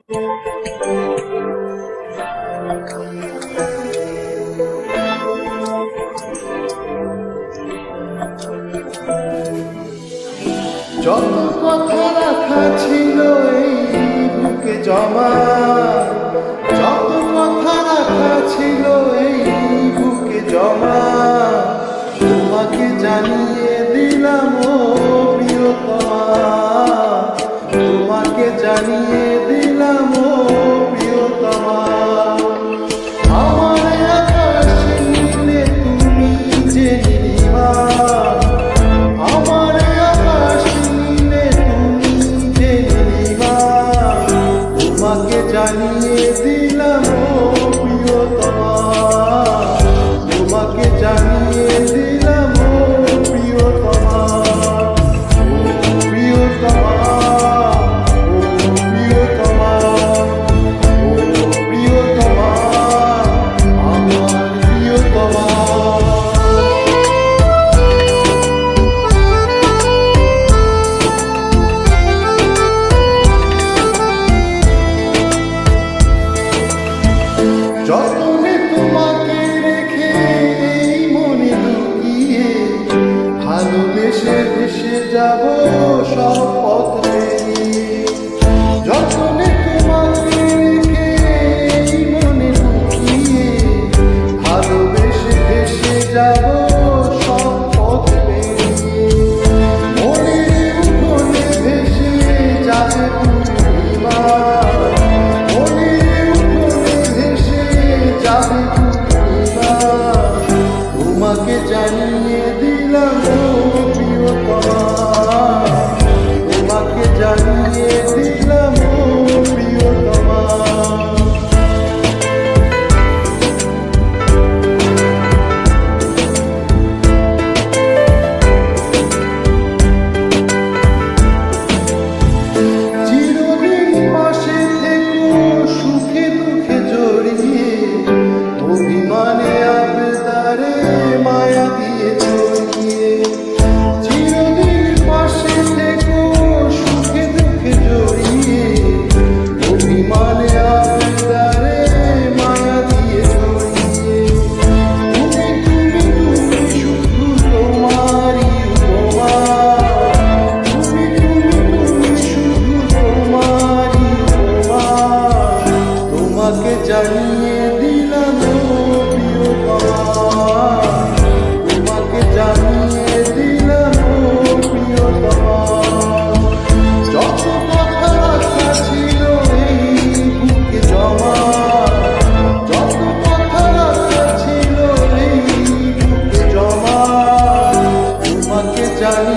যত কথা রাখা ছিল এই বুকে জমা, যত কথা রাখা ছিল এই বুকে জমা, তোমাকে জানিয়ে দিলাম ও প্রিয়তমা, তোমাকে জানিয়ে দিলাম ও প্রিয়তমা। আমার আকাশ নীলে তুমি যে নীলিমা, আমার আকাশ নীলে তুমি যে নীলিমা, তোমাকে জানিয়ে দিলাম ও প্রিয়তমা, তোমাকে জানিয়ে দিলাম ও প্রিয়তমা, ও প্রিয়তমা, ও প্রিয়তমা, ও প্রিয়তমা, আমার প্রিয়তমা। যতনে তোমাকে রেখে এই মনে লুকিয়ে, ভালোবেসে ভেসে যাব সব পথ পেরিয়ে। যতনে তোমাকে রেখে এই মনে লুকিয়ে, ভালোবেসে ভেসে যাব সব পথ পেরিয়ে। মনের উঠোনে ভেসে যাবে পূর্ণিমা, তোমাকে জানিয়ে দিলাম ও প্রিয়তমা, তোমাকে জানিয়ে দিলাম ও প্রিয়তমা। চিরদিন পাশে থেকো সুখে দুঃখে জড়িয়ে, অভিমানে আবেদারে মায়া দিয়ে জড়িয়ে। চিরদিন পাশে থেকো সুখে দুঃখে জড়িয়ে, অভিমানে আবেদারে মায়া দিয়ে জড়িয়ে। তুমি তুমি তুমি শুধু তোমারই উপমা, তুমি তুমি তুমি শুধু তোমারই উপমা, তোমাকে জানিয়ে দিলাম ও প্রিয়তমা, তোমাকে জানিয়ে দিলাম ও প্রিয়তমা। যত কথা রাখা ছিল এই বুকে জমা, যত কথা রাখা ছিল এই বুকে জমা, তোমাকে জানিয়ে